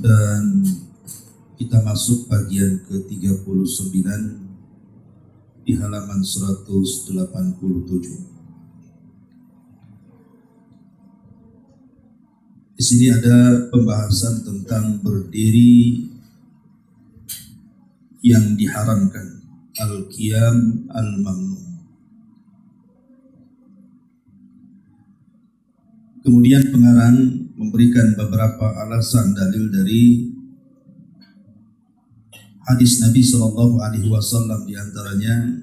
Dan kita masuk bagian ke-39 di halaman 187. Di sini ada pembahasan tentang berdiri yang diharamkan, al-qiyam al-mamnu. Kemudian pengarang memberikan beberapa alasan dalil dari hadis Nabi SAW, di antaranya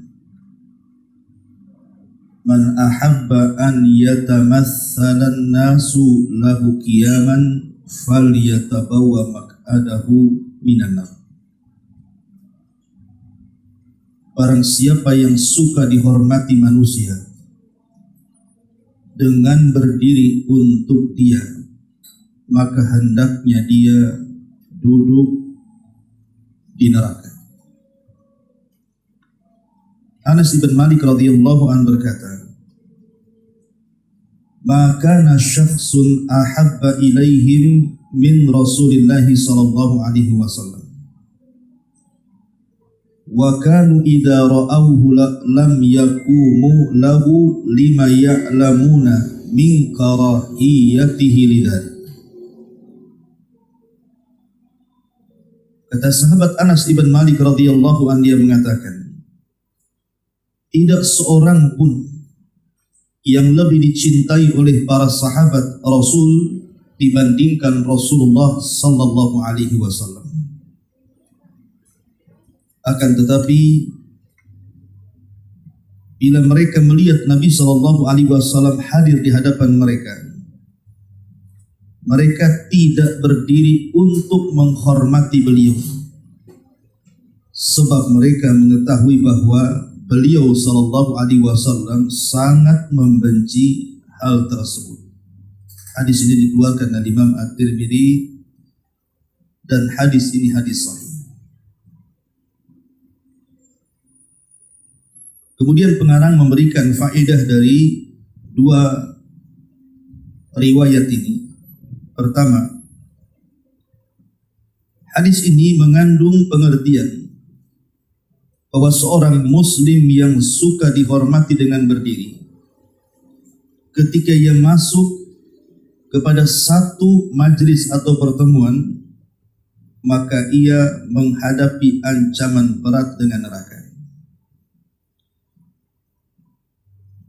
man ahabba an yatamatsalan nasu lahu qiyaman falyatabawwa maq'adahu minan nar. Barang siapa yang suka dihormati manusia dengan berdiri untuk dia, maka hendaknya dia duduk di neraka. Anas bin Malik radhiyallahu anhu berkata, "Ma kana syakhsun ahabba ilaihim min Rasulillah sallallahu alaihi wasallam. Wa kanu idza ra'awhu lam yaqumu lahu lima ya'lamuna min karahiyatihi lidzalik." Kata sahabat Anas ibn Malik radhiyallahu anhu, dia mengatakan, tidak seorang pun yang lebih dicintai oleh para sahabat Rasul dibandingkan Rasulullah sallallahu alaihi wasallam. Akan tetapi bila mereka melihat Nabi sallallahu alaihi wasallam hadir di hadapan mereka, mereka tidak berdiri untuk menghormati beliau, sebab mereka mengetahui bahwa beliau sallallahu alaihi wasallam sangat membenci hal tersebut. Hadis ini dikeluarkan oleh Imam At-Tirmidzi dan hadis ini hadis sahih. Kemudian pengarang memberikan faedah dari dua riwayat ini. Pertama, hadis ini mengandung pengertian bahwa seorang muslim yang suka dihormati dengan berdiri, ketika ia masuk kepada satu majlis atau pertemuan, maka ia menghadapi ancaman berat dengan neraka.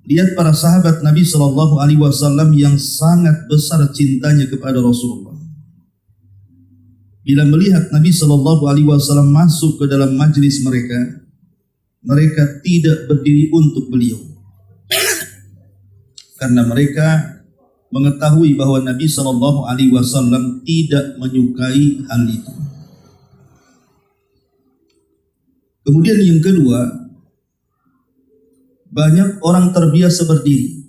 Lihat para sahabat Nabi sallallahu alaihi wasallam yang sangat besar cintanya kepada Rasulullah. Bila melihat Nabi sallallahu alaihi wasallam masuk ke dalam majlis mereka, mereka tidak berdiri untuk beliau, karena mereka mengetahui bahwa Nabi sallallahu alaihi wasallam tidak menyukai hal itu. Kemudian yang kedua, banyak orang terbiasa berdiri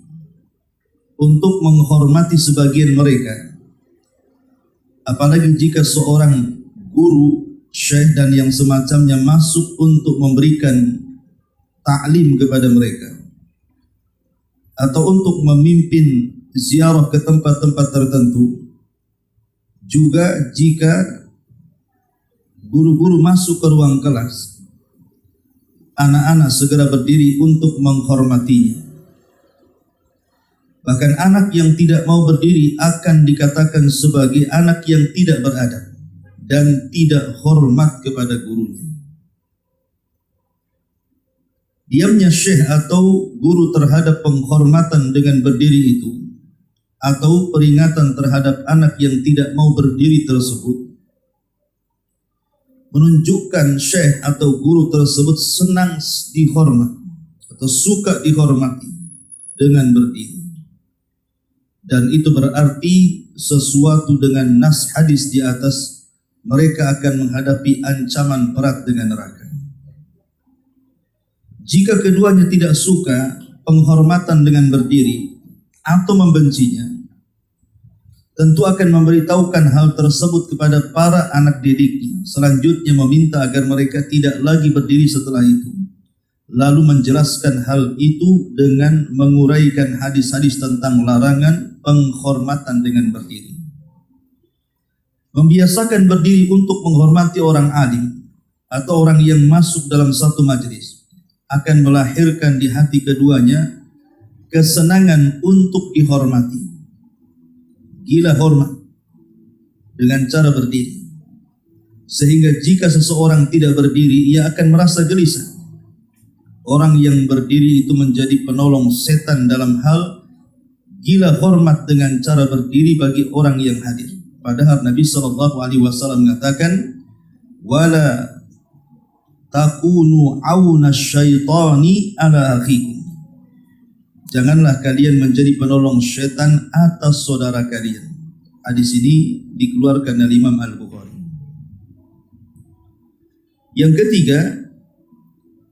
untuk menghormati sebagian mereka, apalagi jika seorang guru, syekh dan yang semacamnya masuk untuk memberikan ta'lim kepada mereka, atau untuk memimpin ziarah ke tempat-tempat tertentu. Juga jika guru-guru masuk ke ruang kelas, anak-anak segera berdiri untuk menghormatinya. Bahkan anak yang tidak mau berdiri akan dikatakan sebagai anak yang tidak beradab dan tidak hormat kepada gurunya. Diamnya syekh atau guru terhadap penghormatan dengan berdiri itu, atau peringatan terhadap anak yang tidak mau berdiri tersebut, menunjukkan syekh atau guru tersebut senang dihormat atau suka dihormati dengan berdiri. Dan itu berarti sesuatu dengan nas hadis di atas, mereka akan menghadapi ancaman berat dengan neraka. Jika keduanya tidak suka penghormatan dengan berdiri atau membencinya, tentu akan memberitahukan hal tersebut kepada para anak didiknya. Selanjutnya meminta agar mereka tidak lagi berdiri setelah itu. Lalu menjelaskan hal itu dengan menguraikan hadis-hadis tentang larangan penghormatan dengan berdiri. membiasakan berdiri untuk menghormati orang alim atau orang yang masuk dalam satu majelis akan melahirkan di hati keduanya kesenangan untuk dihormati. Gila hormat dengan cara berdiri. Sehingga jika seseorang tidak berdiri, ia akan merasa gelisah. Orang yang berdiri itu menjadi penolong setan dalam hal gila hormat dengan cara berdiri bagi orang yang hadir. Padahal Nabi SAW mengatakan, wala takunu auna syaitani ala akhikum. Janganlah kalian menjadi penolong setan atas saudara kalian. Hadis ini dikeluarkan oleh Imam Al-Bukhari. Yang ketiga,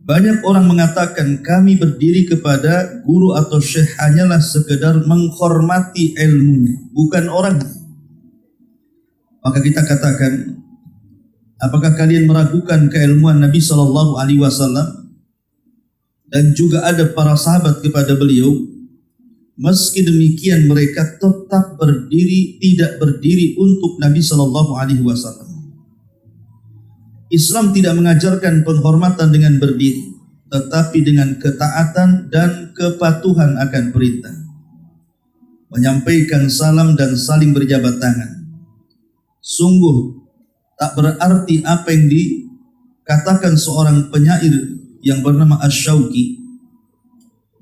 banyak orang mengatakan kami berdiri kepada guru atau syekh hanyalah sekedar menghormati ilmunya, bukan orangnya. Maka kita katakan, apakah kalian meragukan keilmuan Nabi SAW dan juga ada para sahabat kepada beliau? Meski demikian mereka tetap berdiri, tidak berdiri untuk Nabi SAW. Islam tidak mengajarkan penghormatan dengan berdiri, tetapi dengan ketaatan dan kepatuhan akan perintah. Menyampaikan salam dan saling berjabat tangan. Sungguh tak berarti apa yang dikatakan seorang penyair yang bernama Asy-Syauqi,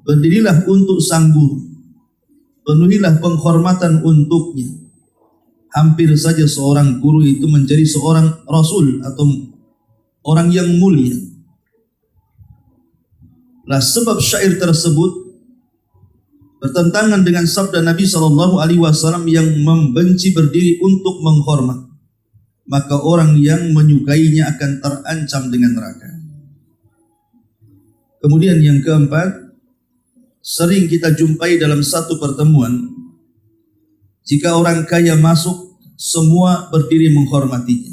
berdirilah untuk sang guru, penuhilah penghormatan untuknya. Hampir saja seorang guru itu menjadi seorang rasul atau orang yang mulia. Lah sebab syair tersebut bertentangan dengan sabda Nabi SAW yang membenci berdiri untuk menghormat. Maka orang yang menyukainya akan terancam dengan neraka. Kemudian yang keempat, sering kita jumpai dalam satu pertemuan, jika orang kaya masuk, semua berdiri menghormatinya.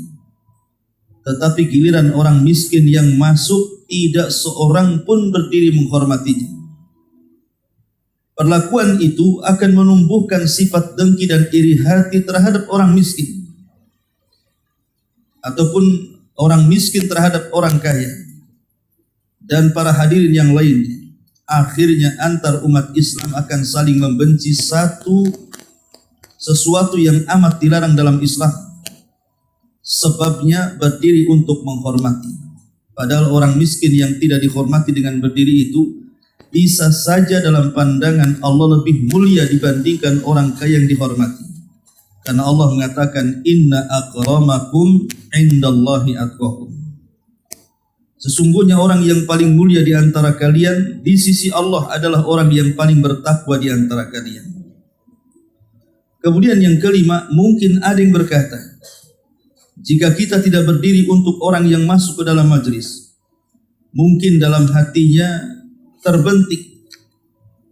Tetapi giliran orang miskin yang masuk, tidak seorang pun berdiri menghormatinya. Perlakuan itu akan menumbuhkan sifat dengki dan iri hati terhadap orang miskin, ataupun orang miskin terhadap orang kaya, dan para hadirin yang lainnya. Akhirnya antar umat Islam akan saling membenci sesuatu yang amat dilarang dalam Islam. Sebabnya berdiri untuk menghormati. Padahal orang miskin yang tidak dihormati dengan berdiri itu bisa saja dalam pandangan Allah lebih mulia dibandingkan orang kaya yang dihormati. Karena Allah mengatakan, inna akramakum indallahi atqakum. Sesungguhnya orang yang paling mulia di antara kalian di sisi Allah adalah orang yang paling bertakwa di antara kalian. Kemudian yang kelima, mungkin ada yang berkata, jika kita tidak berdiri untuk orang yang masuk ke dalam majelis, mungkin dalam hatinya terbentik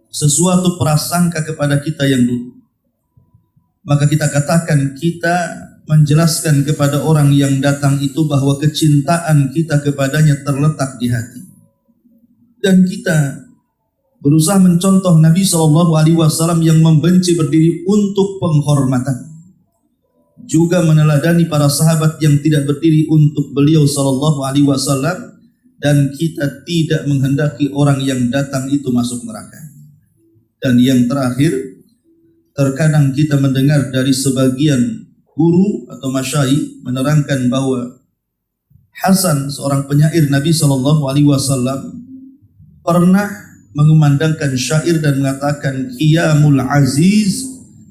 sesuatu prasangka kepada kita yang dulu. Maka kita katakan, kita menjelaskan kepada orang yang datang itu bahwa kecintaan kita kepadanya terletak di hati. Dan kita berusaha mencontoh Nabi SAW yang membenci berdiri untuk penghormatan. Juga meneladani para sahabat yang tidak berdiri untuk beliau SAW, dan kita tidak menghendaki orang yang datang itu masuk neraka. Dan yang terakhir, terkadang kita mendengar dari sebagian guru atau masyayikh menerangkan bahwa Hasan, seorang penyair Nabi SAW, pernah mengumandangkan syair dan mengatakan, qiyamul aziz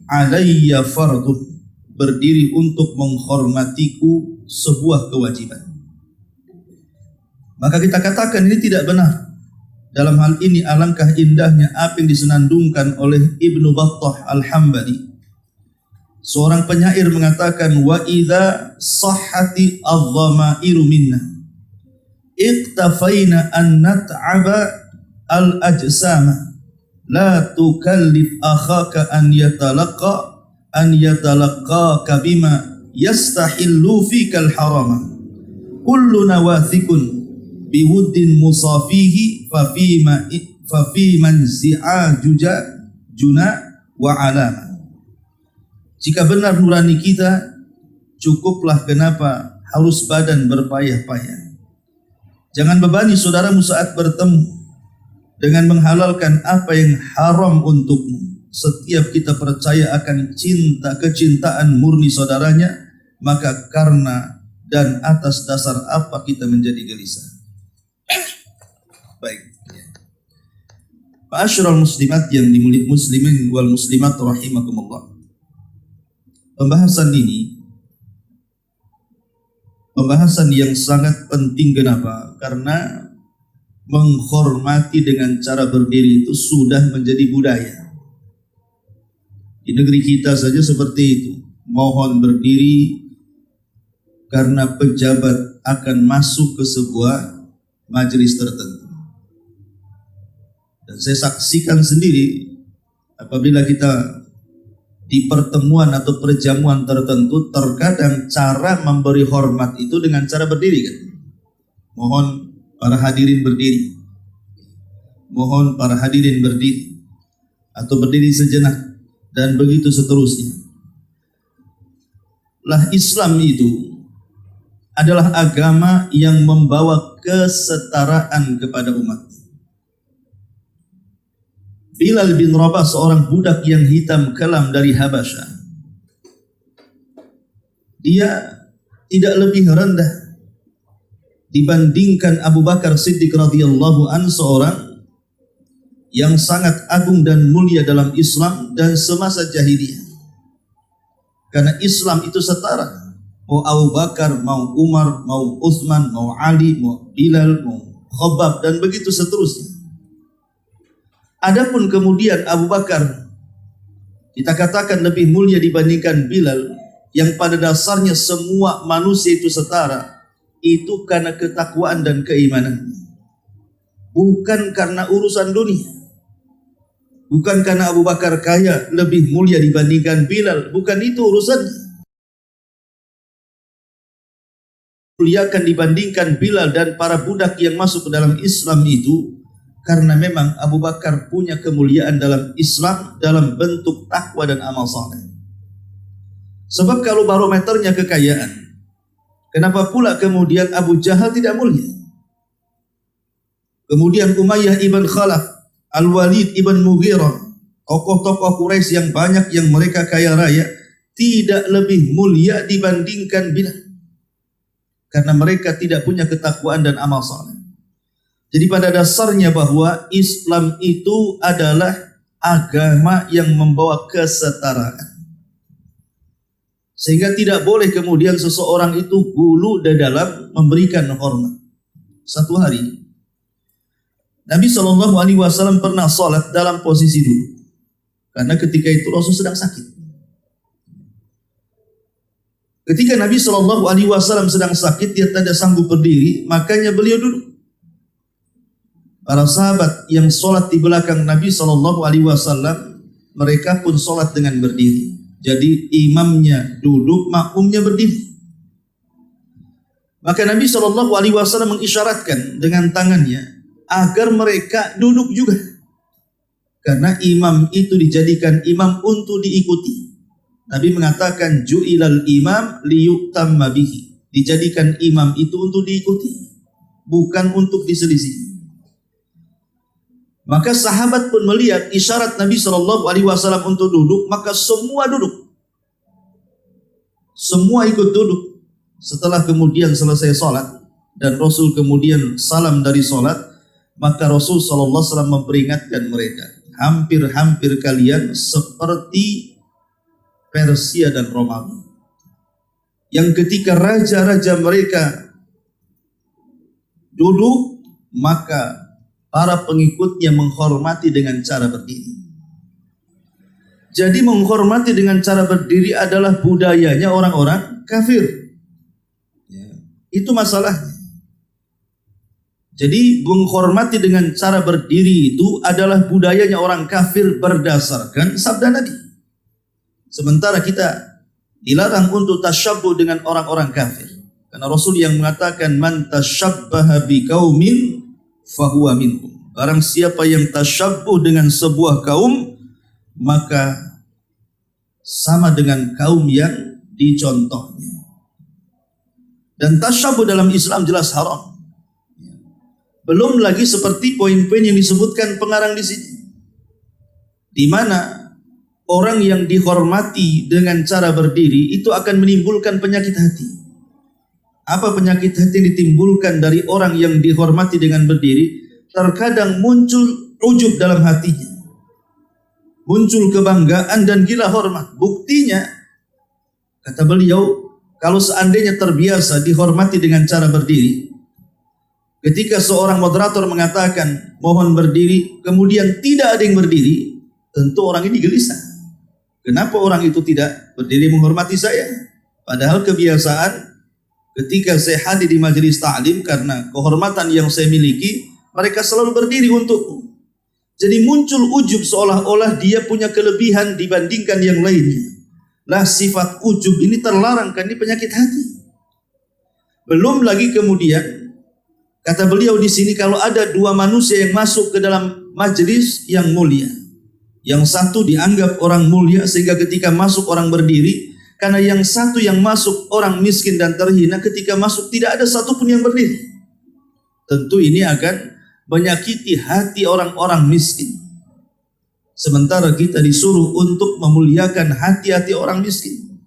alayya fardun. Berdiri untuk menghormatiku sebuah kewajiban. Maka kita katakan ini tidak benar. Dalam hal ini alangkah indahnya apa yang disenandungkan oleh Ibnu Battah Al-Hambali. Seorang penyair mengatakan, wa idza sahhati adh-dhamairu minna iktafaina an nat'aba al-ajsama la tukallif akhaka an yatalaqqaka bima yastahillu fikal harama kullu nawathikun biwuddin musafihi fa fi man zi'ajuja juna wa alama. Jika benar nurani kita, cukuplah kenapa harus badan berpayah-payah. Jangan bebani saudaramu saat bertemu dengan menghalalkan apa yang haram untukmu. Setiap kita percaya akan kecintaan murni saudaranya, maka karena dan atas dasar apa kita menjadi gelisah. Baik. Ma'asyiral muslimat yang dimuliakan muslimin wal muslimat rahimakumullah. Pembahasan ini pembahasan yang sangat penting. Kenapa? Karena menghormati dengan cara berdiri itu sudah menjadi budaya. Di negeri kita saja seperti itu. Mohon berdiri karena pejabat akan masuk ke sebuah majelis tertentu. Dan saya saksikan sendiri apabila kita di pertemuan atau perjamuan tertentu, terkadang cara memberi hormat itu dengan cara berdiri kan. Mohon para hadirin berdiri. Mohon para hadirin berdiri. Atau berdiri sejenak. Dan begitu seterusnya. Lah Islam itu adalah agama yang membawa kesetaraan kepada umat. Bilal bin Rabah, seorang budak yang hitam kelam dari Habasyah, dia tidak lebih rendah dibandingkan Abu Bakar Siddiq radhiyallahu anhu, seorang yang sangat agung dan mulia dalam Islam dan semasa jahiliyah. Karena Islam itu setara. Mau Abu Bakar, mau Umar, mau Utsman, mau Ali, mau Bilal, mau Khabbab, dan begitu seterusnya. Adapun kemudian Abu Bakar kita katakan lebih mulia dibandingkan Bilal, yang pada dasarnya semua manusia itu setara, itu karena ketakwaan dan keimanan. Bukan karena urusan dunia. Bukan karena Abu Bakar kaya lebih mulia dibandingkan Bilal. Bukan itu urusannya. Muliakan dibandingkan Bilal dan para budak yang masuk ke dalam Islam itu karena memang Abu Bakar punya kemuliaan dalam Islam dalam bentuk takwa dan amal saleh. Sebab kalau barometernya kekayaan, kenapa pula kemudian Abu Jahal tidak mulia? Kemudian Umayyah ibn Khalaf, Al-Walid ibn Mughirah, tokoh-tokoh Quraisy yang banyak yang mereka kaya raya, tidak lebih mulia dibandingkan Bilal. Karena mereka tidak punya ketakwaan dan amal saleh. Jadi pada dasarnya bahwa Islam itu adalah agama yang membawa kesetaraan. Sehingga tidak boleh kemudian seseorang itu gulu dalam memberikan hormat. Satu hari Nabi SAW pernah sholat dalam posisi duduk. Karena ketika itu Rasul sedang sakit. Ketika Nabi SAW sedang sakit, dia tidak sanggup berdiri, makanya beliau duduk. Para sahabat yang sholat di belakang Nabi SAW, mereka pun sholat dengan berdiri. Jadi imamnya duduk, makmumnya berdiri. Maka Nabi SAW mengisyaratkan dengan tangannya agar mereka duduk juga. Karena imam itu dijadikan imam untuk diikuti. Nabi mengatakan ju'ilal imam liyutamma bihi. Dijadikan imam itu untuk diikuti, bukan untuk diselisih. Maka sahabat pun melihat isyarat Nabi SAW untuk duduk, maka semua duduk. Semua ikut duduk. Setelah kemudian selesai sholat dan Rasul kemudian salam dari sholat, maka Rasul SAW memperingatkan mereka, hampir-hampir kalian seperti Persia dan Romawi, yang ketika raja-raja mereka duduk, maka para pengikutnya menghormati dengan cara berdiri. Jadi menghormati dengan cara berdiri adalah budayanya orang-orang kafir. Itu masalahnya. Jadi menghormati dengan cara berdiri itu adalah budayanya orang kafir berdasarkan sabda Nabi. Sementara kita dilarang untuk tasyabbuh dengan orang-orang kafir. Karena Rasul yang mengatakan man tasyabbaha biqaumin fahuwa minhum. Barang siapa yang tasyabbuh dengan sebuah kaum, maka sama dengan kaum yang dicontohnya. Dan tasyabuh dalam Islam jelas haram. Belum lagi seperti poin-poin yang disebutkan pengarang di sini, di mana orang yang dihormati dengan cara berdiri itu akan menimbulkan penyakit hati. Apa penyakit hati yang ditimbulkan dari orang yang dihormati dengan berdiri? Terkadang muncul ujub dalam hatinya, muncul kebanggaan dan gila hormat. Buktinya, kata beliau, kalau seandainya terbiasa dihormati dengan cara berdiri, ketika seorang moderator mengatakan mohon berdiri, kemudian tidak ada yang berdiri, tentu orang ini gelisah. Kenapa orang itu tidak berdiri menghormati saya? Padahal kebiasaan ketika saya hadir di majelis ta'lim, karena kehormatan yang saya miliki, mereka selalu berdiri untukku. Jadi muncul ujub seolah-olah dia punya kelebihan dibandingkan yang lainnya. Lah sifat ujub ini terlarang, kan ini penyakit hati. Belum lagi kemudian, kata beliau di sini, kalau ada dua manusia yang masuk ke dalam majelis yang mulia, yang satu dianggap orang mulia sehingga ketika masuk orang berdiri, karena yang satu yang masuk orang miskin dan terhina, ketika masuk tidak ada satupun yang berdiri. Tentu ini akan menyakiti hati orang-orang miskin. Sementara kita disuruh untuk memuliakan hati-hati orang miskin.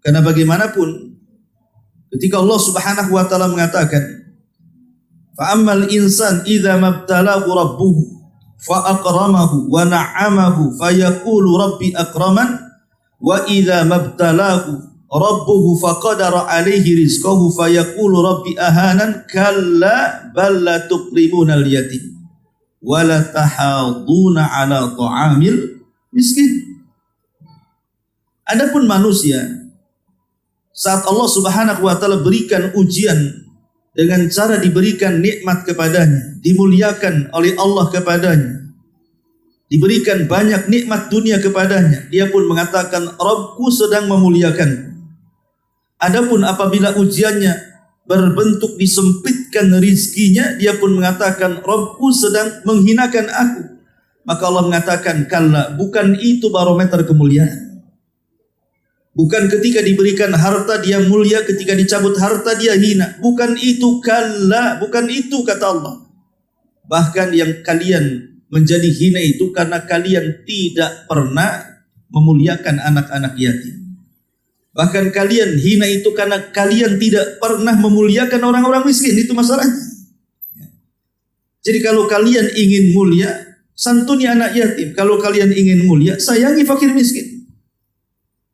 Karena bagaimanapun, ketika Allah Subhanahu wa taala mengatakan, فَأَمَّا الْإِنسَانِ إِذَا مَبْتَلَاهُ رَبُّهُ فَأَكْرَمَهُ وَنَعَّمَهُ فَيَقُولُ رَبِّ أَكْرَمَنِ وَإِذَا مَبْتَلَاهُ رَبُّهُ فَقَدَرَ عَلَيْهِ رِزْقَهُ فَيَقُولُ رَبِّ أَهَانَنِ كَلَّا بَل لَّا تُكْرِمُونَ الْيَتِيمَ وَلَا تَحَاضُّونَ عَلَى طَعَامِ الْمِسْكِينِ. Adapun manusia, saat Allah Subhanahu wa taala berikan ujian dengan cara diberikan nikmat kepadanya, dimuliakan oleh Allah kepadanya, diberikan banyak nikmat dunia kepadanya, dia pun mengatakan Rabbku sedang memuliakanku. Adapun apabila ujiannya berbentuk disempitkan rizkinya, dia pun mengatakan Rabbku sedang menghinakan aku. Maka Allah mengatakan, kalla, bukan itu barometer kemuliaan. Bukan ketika diberikan harta dia mulia, ketika dicabut harta dia hina. Bukan itu, kalla, bukan itu kata Allah. Bahkan yang kalian menjadi hina itu karena kalian tidak pernah memuliakan anak-anak yatim. Bahkan kalian hina itu karena kalian tidak pernah memuliakan orang-orang miskin. Itu masalahnya. Jadi kalau kalian ingin mulia, santuni anak yatim. Kalau kalian ingin mulia, sayangi fakir miskin.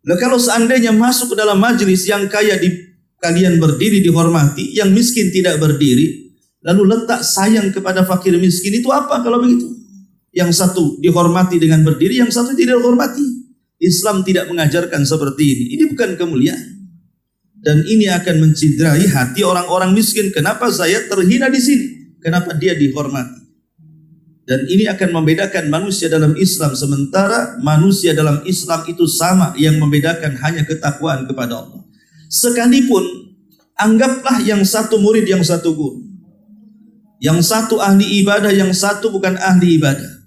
Nah, kalau seandainya masuk ke dalam majelis yang kaya kalian berdiri dihormati, yang miskin tidak berdiri, lalu letak sayang kepada fakir miskin, itu apa kalau begitu? Yang satu dihormati dengan berdiri, yang satu tidak dihormati. Islam tidak mengajarkan seperti ini. Ini bukan kemuliaan. Dan ini akan menciderai hati orang-orang miskin. Kenapa saya terhina di sini? Kenapa dia dihormati? Dan ini akan membedakan manusia dalam Islam. Sementara manusia dalam Islam itu sama. Yang membedakan hanya ketakwaan kepada Allah. Sekalipun anggaplah yang satu murid, yang satu guru. Yang satu ahli ibadah, yang satu bukan ahli ibadah.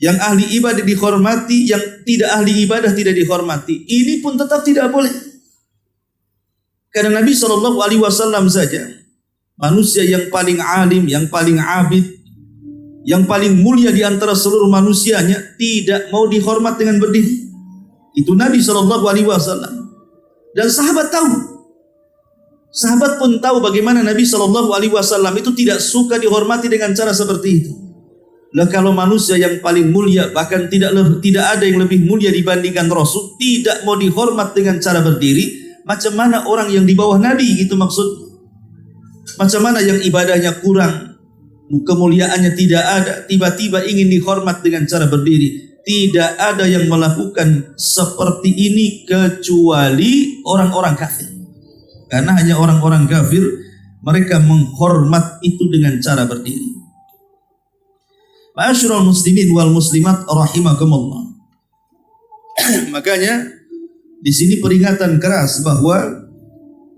Yang ahli ibadah dihormati, yang tidak ahli ibadah tidak dihormati. Ini pun tetap tidak boleh. Karena Nabi SAW saja, manusia yang paling alim, yang paling abid, yang paling mulia di antara seluruh manusianya, tidak mau dihormat dengan berdiri. Itu Nabi SAW. Dan sahabat tahu. Sahabat pun tahu bagaimana Nabi SAW itu tidak suka dihormati dengan cara seperti itu. Lah kalau manusia yang paling mulia, bahkan tidak ada yang lebih mulia dibandingkan Rasul, tidak mau dihormat dengan cara berdiri, macam mana orang yang di bawah Nabi, gitu maksud. Macam mana yang ibadahnya kurang, kemuliaannya tidak ada, tiba-tiba ingin dihormat dengan cara berdiri. Tidak ada yang melakukan seperti ini kecuali orang-orang kafir. Karena hanya orang-orang kafir, mereka menghormat itu dengan cara berdiri. Ma'asyiral muslimin wal muslimat rahimakumullah. Makanya di sini peringatan keras bahwa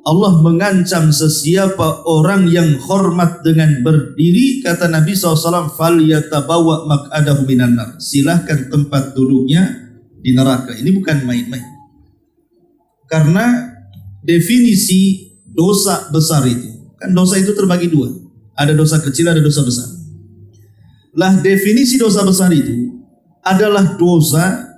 Allah mengancam sesiapa orang yang hormat dengan berdiri, kata Nabi SAW, falyatabawa maq'adahu minan nar. Silahkan tempat duduknya di neraka. Ini bukan main-main. Karena definisi dosa besar itu. Kan dosa itu terbagi dua. Ada dosa kecil, ada dosa besar. Lah definisi dosa besar itu adalah dosa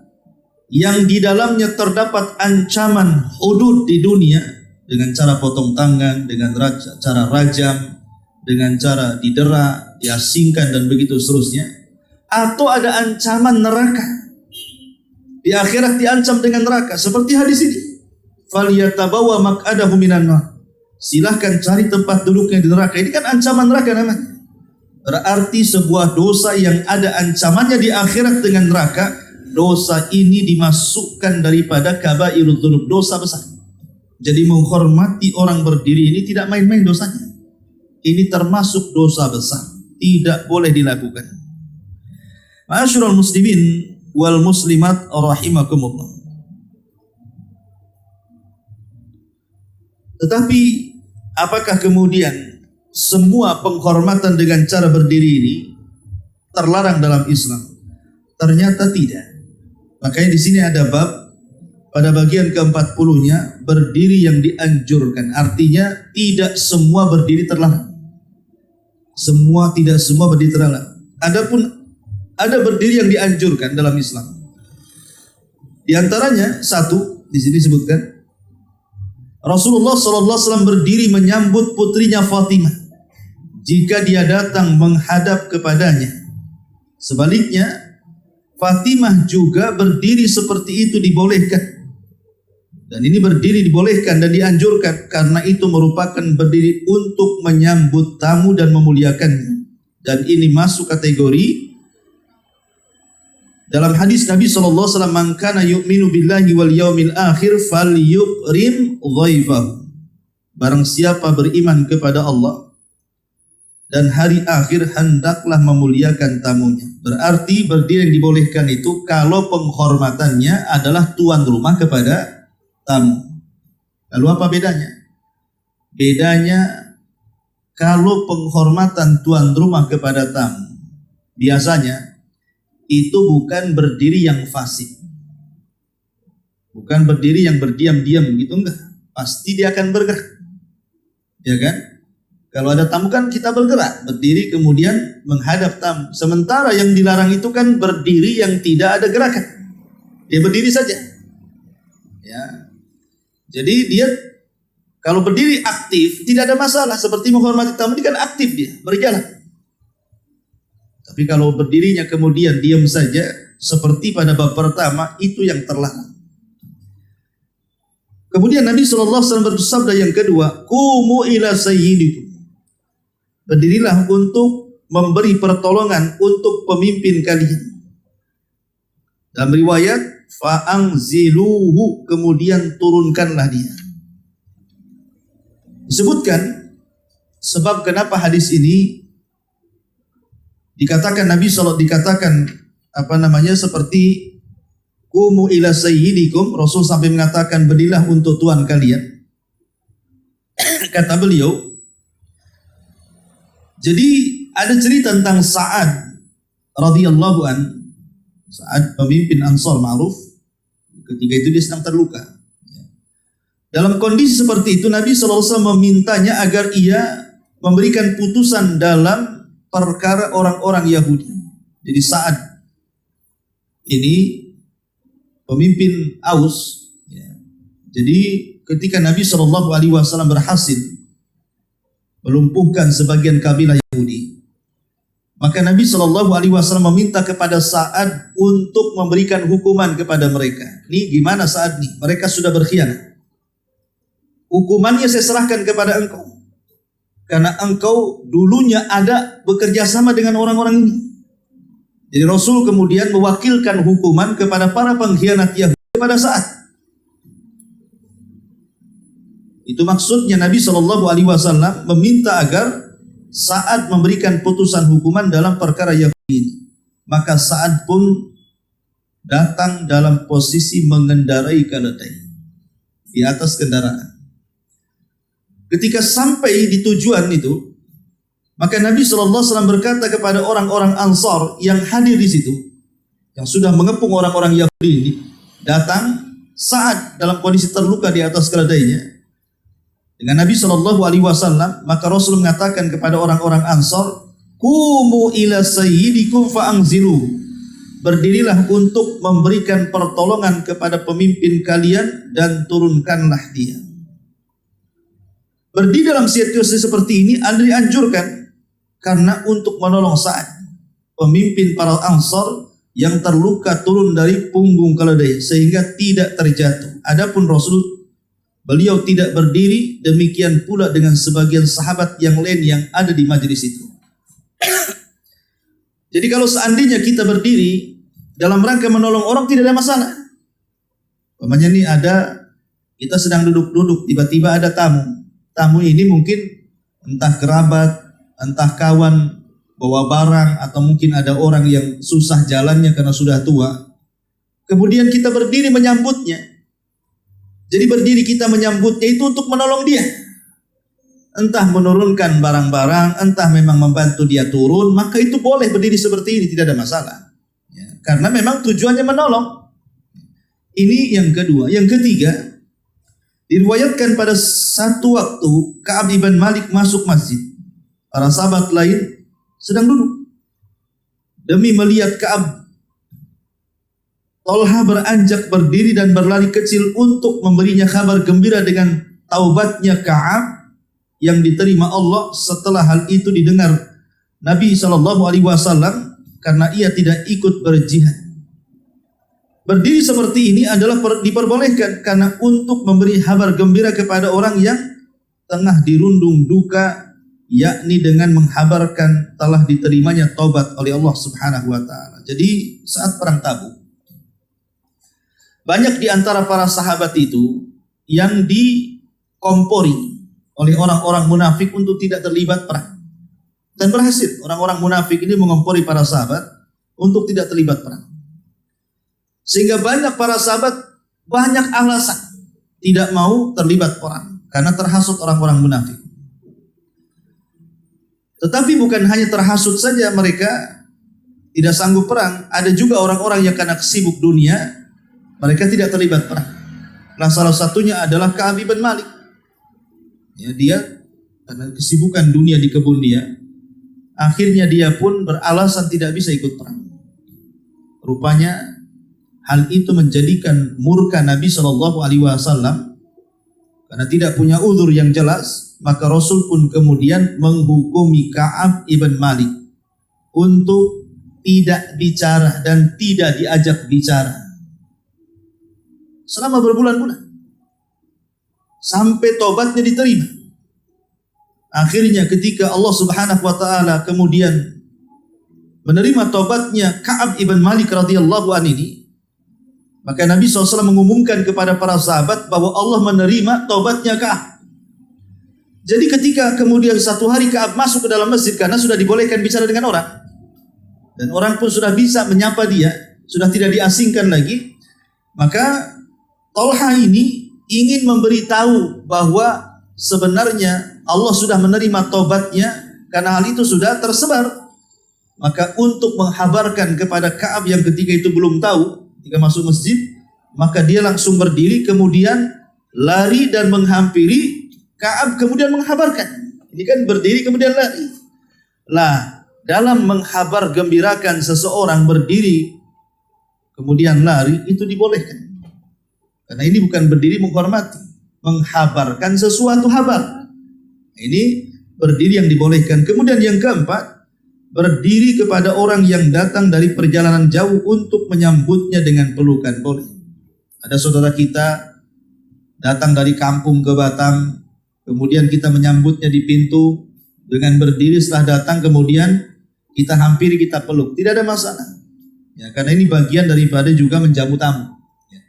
yang di dalamnya terdapat ancaman hudud di dunia dengan cara potong tangan, dengan cara rajam, dengan cara didera, diasingkan dan begitu seterusnya. Atau ada ancaman neraka. Di akhirat diancam dengan neraka. Seperti hadis ini. Falyatabawa maq'adahu minan nar. Silahkan cari tempat duduknya di neraka. Ini kan ancaman neraka namanya. Berarti sebuah dosa yang ada ancamannya di akhirat dengan neraka, dosa ini dimasukkan daripada kabairudz dzunub, dosa besar. Jadi menghormati orang berdiri ini tidak main-main dosanya. Ini termasuk dosa besar, tidak boleh dilakukan. Ma'asyiral muslimin wal muslimat rahimakumullah. Tetapi apakah kemudian semua penghormatan dengan cara berdiri ini terlarang dalam Islam? Ternyata tidak. Makanya di sini ada bab pada bagian ke-40-nya berdiri yang dianjurkan. Artinya tidak semua berdiri terlarang. Tidak semua berdiri terlarang. Adapun ada berdiri yang dianjurkan dalam Islam. Di antaranya satu di sini disebutkan Rasulullah SAW berdiri menyambut putrinya Fatimah jika dia datang menghadap kepadanya. Sebaliknya, Fatimah juga berdiri seperti itu dibolehkan. Dan ini berdiri dibolehkan dan dianjurkan karena itu merupakan berdiri untuk menyambut tamu dan memuliakannya. Dan ini masuk kategori dalam hadis Nabi SAW, "Man kana yu'minu billahi wal yaumil akhir falyukrim dhaifahu." Barang siapa beriman kepada Allah dan hari akhir, hendaklah memuliakan tamunya. Berarti berdiri yang dibolehkan itu kalau penghormatannya adalah tuan rumah kepada tamu. Lalu apa bedanya? Bedanya kalau penghormatan tuan rumah kepada tamu, biasanya itu bukan berdiri yang fasik. Bukan berdiri yang berdiam-diam gitu, enggak. Pasti dia akan bergerak. Ya kan? Kalau ada tamu kan kita bergerak, berdiri kemudian menghadap tamu. Sementara yang dilarang itu kan berdiri yang tidak ada gerakan. Dia berdiri saja. Ya. Jadi dia kalau berdiri aktif tidak ada masalah. Seperti menghormati tamu, ini kan aktif dia, berjalan. Tapi kalau berdirinya kemudian diam saja, seperti pada bab pertama, itu yang terlarang. Kemudian Nabi SAW bersabda yang kedua, "Qumu ila sayyidikum." Berdirilah untuk memberi pertolongan untuk pemimpin kalian. Dalam riwayat, "Fa'angziluhu," kemudian turunkanlah dia. Disebutkan sebab kenapa hadis ini dikatakan Nabi SAW dikatakan seperti "Qumu ila sayyidikum." Rasul sampai mengatakan berdirilah untuk Tuhan kalian. Kata beliau, jadi ada cerita tentang Sa'ad radhiyallahu an. Sa'ad pemimpin Ansar ma'ruf. Ketika itu dia sedang terluka. Dalam kondisi seperti itu Nabi SAW memintanya agar ia memberikan putusan dalam perkara orang-orang Yahudi. Jadi Sa'ad ini pemimpin Aus. Jadi ketika Nabi SAW berhasil melumpuhkan sebagian kabilah Yahudi, maka Nabi SAW meminta kepada Sa'ad untuk memberikan hukuman kepada mereka. Ini gimana Sa'ad nih? Mereka sudah berkhianat. Hukumannya saya serahkan kepada engkau. Karena engkau dulunya ada bekerja sama dengan orang-orang ini. Jadi Rasul kemudian mewakilkan hukuman kepada para pengkhianat Yahudi kepada Sa'ad. Itu maksudnya Nabi SAW meminta agar Sa'ad memberikan putusan hukuman dalam perkara Yahudi ini. Maka Sa'ad pun datang dalam posisi mengendarai keledai di atas kendaraan. Ketika sampai di tujuan itu, maka Nabi SAW berkata kepada orang-orang Ansar yang hadir di situ, yang sudah mengepung orang-orang Yahudi ini, datang Sa'ad dalam kondisi terluka di atas keledainya. dengan Nabi Shallallahu Alaihi Wasallam, maka Rasul mengatakan kepada orang-orang Ansor, "Kumu ila sayyidikum fa'angzilu." Berdirilah untuk memberikan pertolongan kepada pemimpin kalian dan turunkanlah dia. Berdiri dalam situasi seperti ini adalah dianjurkan karena untuk menolong saat pemimpin para Ansor yang terluka turun dari punggung keledai sehingga tidak terjatuh. Adapun Rasul, beliau tidak berdiri, demikian pula dengan sebagian sahabat yang lain yang ada di majelis itu. Jadi kalau seandainya kita berdiri dalam rangka menolong orang tidak ada masalah. Umpamanya ini kita sedang duduk-duduk, tiba-tiba ada tamu. Tamu ini mungkin entah kerabat, entah kawan, bawa barang, atau mungkin ada orang yang susah jalannya karena sudah tua. Kemudian kita berdiri menyambutnya. Jadi berdiri kita menyambutnya itu untuk menolong dia. Entah menurunkan barang-barang, entah memang membantu dia turun, maka itu boleh berdiri seperti ini, tidak ada masalah. Ya, karena memang tujuannya menolong. Ini yang kedua. Yang ketiga, diriwayatkan pada satu waktu Ka'ab ibn Malik masuk masjid. Para sahabat lain sedang duduk. Demi melihat Ka'ab, Tolha beranjak berdiri dan berlari kecil untuk memberinya kabar gembira dengan taubatnya Ka'ab yang diterima Allah. Setelah hal itu didengar Nabi SAW karena ia tidak ikut berjihad. Berdiri seperti ini adalah diperbolehkan karena untuk memberi kabar gembira kepada orang yang tengah dirundung duka, yakni dengan menghabarkan telah diterimanya taubat oleh Allah Subhanahu wa taala. Jadi saat perang Tabuk, banyak di antara para sahabat itu yang dikompori oleh orang-orang munafik untuk tidak terlibat perang. Dan berhasil orang-orang munafik ini mengompori para sahabat untuk tidak terlibat perang. Sehingga banyak para sahabat banyak alasan tidak mau terlibat perang karena terhasut orang-orang munafik. Tetapi bukan hanya terhasut saja mereka tidak sanggup perang, ada juga orang-orang yang karena sibuk dunia mereka tidak terlibat perang. Nah, salah satunya adalah Ka'ab ibn Malik. Ya, dia karena kesibukan dunia di kebun dia, akhirnya dia pun beralasan tidak bisa ikut perang. Rupanya hal itu menjadikan murka Nabi SAW karena tidak punya uzur yang jelas. Maka Rasul pun kemudian menghukumi Ka'ab ibn Malik untuk tidak bicara dan tidak diajak bicara selama berbulan-bulan sampai tobatnya diterima. Akhirnya ketika Allah Subhanahu wa taala kemudian menerima tobatnya Ka'ab ibn Malik radhiyallahu anhu ini, maka Nabi SAW mengumumkan kepada para sahabat bahwa Allah menerima tobatnya Ka'ab. Jadi ketika kemudian satu hari Ka'ab masuk ke dalam masjid karena sudah dibolehkan bicara dengan orang, dan orang pun sudah bisa menyapa dia, sudah tidak diasingkan lagi, maka Tolha ini ingin memberitahu bahwa sebenarnya Allah sudah menerima tobatnya karena hal itu sudah tersebar. Maka untuk menghabarkan kepada Ka'ab yang ketika itu belum tahu, ketika masuk masjid, maka dia langsung berdiri kemudian lari dan menghampiri Ka'ab kemudian menghabarkan. Ini kan berdiri kemudian lari. Lah, dalam menghabar gembirakan seseorang berdiri kemudian lari itu dibolehkan. Karena ini bukan berdiri menghormati, menghabarkan sesuatu habar. Ini berdiri yang dibolehkan. Kemudian yang keempat, berdiri kepada orang yang datang dari perjalanan jauh untuk menyambutnya dengan pelukan, boleh. Ada saudara kita datang dari kampung ke Batam, kemudian kita menyambutnya di pintu dengan berdiri. Setelah datang kemudian kita hampiri, kita peluk, tidak ada masalah. Ya, karena ini bagian daripada juga menjamu tamu. Ya.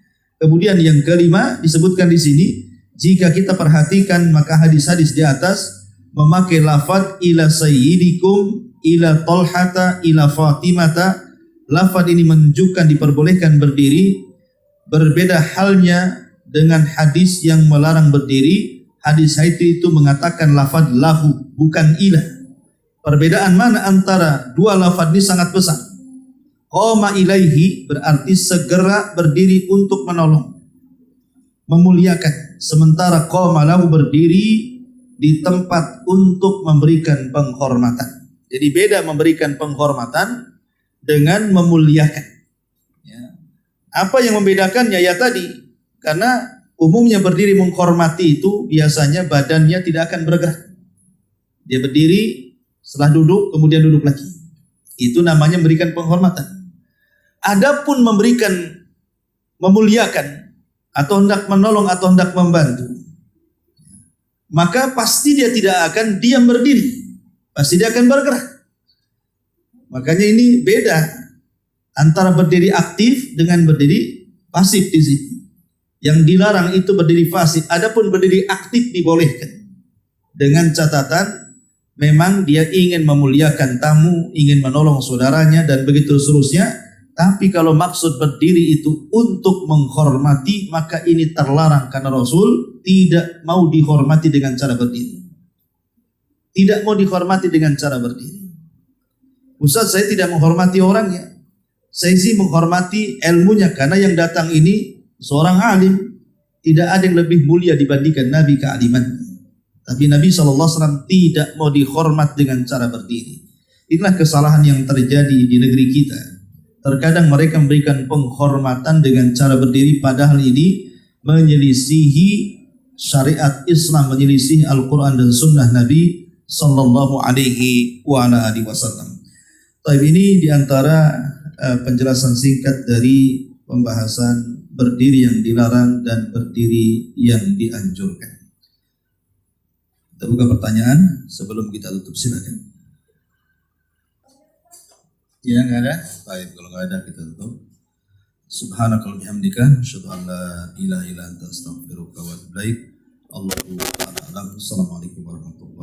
Kemudian yang kelima disebutkan di sini, jika kita perhatikan maka hadis-hadis di atas memakai lafaz ila sayyidikum, ila Tolhata, ila Fatimata. Lafaz ini menunjukkan diperbolehkan berdiri. Berbeda halnya dengan hadis yang melarang berdiri. Hadis itu mengatakan lafaz lahu, bukan ila. Perbedaan mana antara dua lafaz ini sangat besar. Qoma ilaihi berarti segera berdiri untuk menolong. memuliakan, sementara qama lahu berdiri di tempat untuk memberikan penghormatan. Jadi beda memberikan penghormatan dengan memuliakan. Ya. Apa yang membedakannya? Ya tadi, karena umumnya berdiri menghormati itu biasanya badannya tidak akan bergerak. Dia berdiri, setelah duduk, kemudian duduk lagi. Itu namanya memberikan penghormatan. Adapun memuliakan, atau hendak menolong, atau hendak membantu, maka pasti dia tidak akan diam berdiri. Pasti dia akan bergerak. Makanya ini beda antara berdiri aktif dengan berdiri pasif di sini. Yang dilarang itu berdiri pasif. Adapun berdiri aktif dibolehkan. Dengan catatan memang dia ingin memuliakan tamu, ingin menolong saudaranya, dan begitu seterusnya. Tapi kalau maksud berdiri itu untuk menghormati, maka ini terlarang karena Rasul tidak mau dihormati dengan cara berdiri. Tidak mau dihormati dengan cara berdiri. Ustaz, saya tidak menghormati orangnya. Saya sih menghormati ilmunya, karena yang datang ini seorang alim. Tidak ada yang lebih mulia dibandingkan Nabi kealimannya. Tapi Nabi SAW tidak mau dihormat dengan cara berdiri. Inilah kesalahan yang terjadi di negeri kita. Terkadang mereka memberikan penghormatan dengan cara berdiri, padahal ini menyelisihi syariat Islam, menyelisihi Al-Quran dan Sunnah Nabi Sallallahu Alaihi Wasallam. Tapi ini diantara penjelasan singkat dari pembahasan berdiri yang dilarang dan berdiri yang dianjurkan. Kita buka pertanyaan sebelum kita tutup, silakan. Ya, nggak ada? Baik, kalau nggak ada kita tutup. Subhanakallahumma bihamdika asyhadu an la ilaha illa anta astaghfiruka wa atubu ilaik. Allahu a'lam. Assalamualaikum warahmatullahi wabarakatuh.